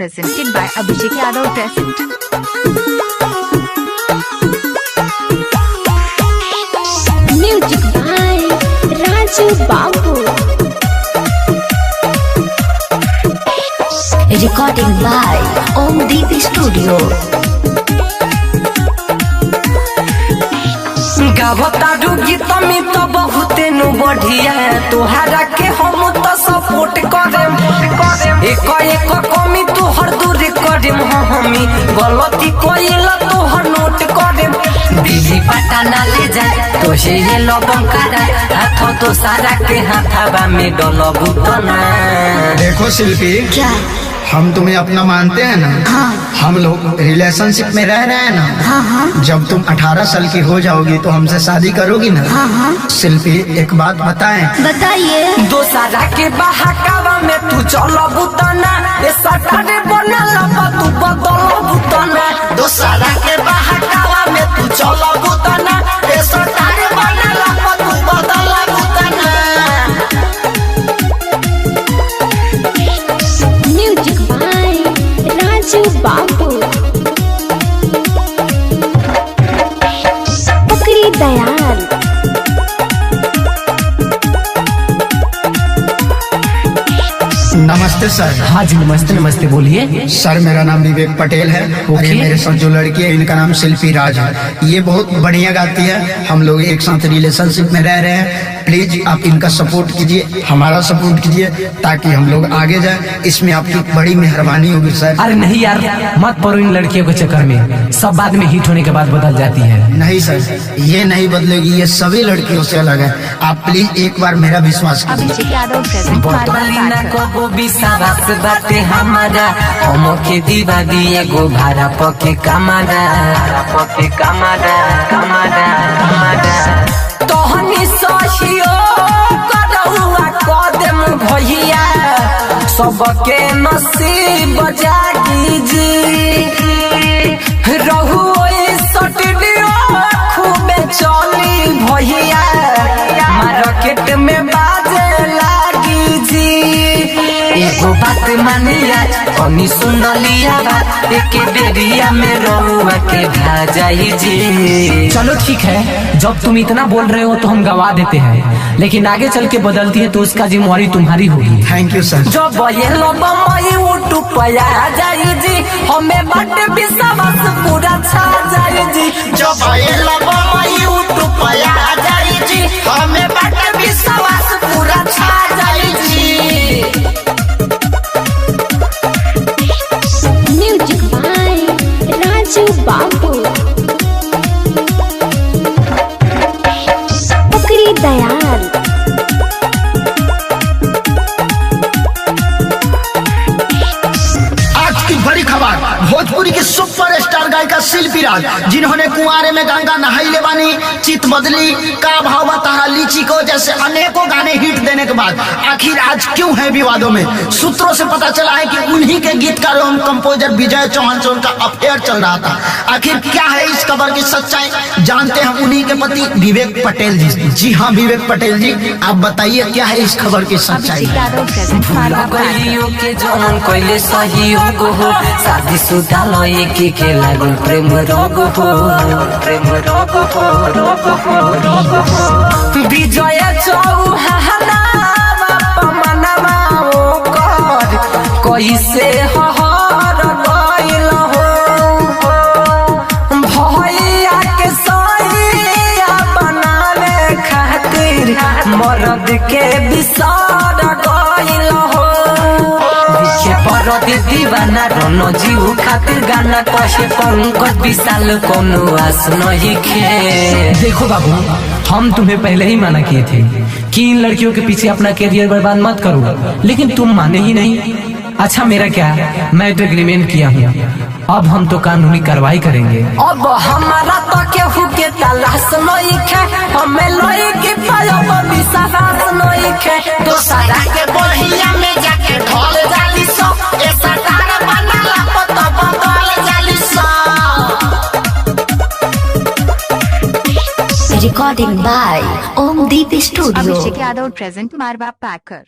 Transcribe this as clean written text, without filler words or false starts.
presented by Abhishek Yadav Present. Music by Raju Babu. Recording by Om Deep Studio. गावतारू गीत में तो बहुते नु बढ़िया तोहरा के हम तो सपोर्ट करेम एक एक कमी तू हर दूर करेम हमी गलती कोइला तो हर नोट करेम बिजी पता ना ले जाए तो से ये लबम करा हाथों तो सारा के हाथाबा में डलबू तो ना। देखो शिल्पी, क्या? हम तुम्हें अपना मानते हैं ना। हाँ। हम लोग रिलेशनशिप में रह रहे हैं ना। हाँ हाँ। जब तुम 18 साल की हो जाओगी तो हमसे शादी करोगी ना। हाँ हाँ। शिल्पी, एक बात बताएं। बताइए। दो सारा के बहाकावा में तू चलबू तो ना ये सटारे बनला बा तू बदलबू तो ना। दो सारा के बहाकावा में तू चलबू तो ना ये सटारे बनला बा तू बदलबू तो ना। Music by Raju Babu. पकड़ी दयाल। नमस्ते सर। हाँ जी, नमस्ते नमस्ते, बोलिए। सर, मेरा नाम विवेक पटेल है और ये मेरे साथ जो लड़की है इनका नाम शिल्पी राज है। ये बहुत बढ़िया गाती है। हम लोग एक साथ रिलेशनशिप में रह रहे हैं। प्लीज आप इनका सपोर्ट कीजिए, हमारा सपोर्ट कीजिए ताकि हम लोग आगे जाए। इसमें आपकी बड़ी मेहरबानी होगी सर। अरे नहीं यार, मत पड़ो इन लड़कियों के चक्कर में, सब बाद में हिट होने के बाद बदल जाती है। नहीं सर, ये नहीं बदलेगी, ये सभी लड़कियों से अलग है। आप प्लीज एक बार मेरा विश्वास कीजिए। Abhishek Yadav Present. बदलिना कबो विश्वास बाटे हमारा हम के दीवा दिए गो भाड़ा पके कमारा तोहनी सहियो करहुआ कदम भैया सबके नसीब जागी जी रहु स्टूडियो खूबे चली भैया मार्केट में बाजे लागी जी। एगो बात मानिया कनी सुनलिया बात एक बेरिया में रहुआ के भा जाई जी। चलो ठीक है, जब तुम इतना बोल रहे हो तो हम गवा देते हैं, लेकिन आगे चल के बदलती है तो उसका जिम्मेवारी तुम्हारी होगी। थैंक यू सर। जब ये लबमई उठू पया जाई जी हमें बाटे विश्वास पूरा छा जाई जी। जब ये लबमई उठू पया जाई जी हमें बाटे विश्वास पूरा छा जाई जी। Music by Raju Babu. पकड़ी दयाल। आज की बड़ी खबर, भोजपुरी की सुपरस्टार गायिका शिल्पी राज, जिन्होंने कुंवारे में गंगा नहाइले बानी, चित बदली, का भाव बता, लीची को जैसे अनेकों गाने हिट देने के बाद आखिर आज क्यों है विवादों में। सूत्रों से पता चला है कि उन्हीं के गीतकार एवं कंपोजर विजय चौहान से उनका अफेयर चल रहा था। आखिर क्या है इस खबर की सच्चाई, जानते हैं उन्हीं के पति विवेक पटेल जी। जी हाँ विवेक पटेल जी, आप बताइए क्या है इस खबर की सच्चाई। Abhishek Yadav Present. गलियों के जौन कोइले सहयोग हो शादी शुदा लय के लागल प्रेम रोग हो विजय चौहाना मनवा ओकर कैसे हर गइल हो भैया के सैया बनावे खातिर मर्द के बिसर गइल हो दीवाना रोनो जीव खातिर गाना कहे पंकज विशाल कोनो आस नहीं खे। देखो बाबू, हम तुम्हें पहले ही मना किए थे कि इन लड़कियों के पीछे अपना कैरियर बर्बाद मत करो, लेकिन तुम माने ही नहीं। अच्छा मेरा क्या है, मैं तो एग्रीमेंट किया हूँ, अब हम तो कानूनी कार्रवाई करेंगे। अब हमारा तो केहू के तलाश नहीं खे हमें लोई के पायब विश्वास नहीं खे। तो सारा के बढ़िया में जाके ढोल जाली सो ऐसा तार बनाला पता बदल जाली सो। Recording by Om Deep Studio. Abhishek Yadav Present. Marwa Packer.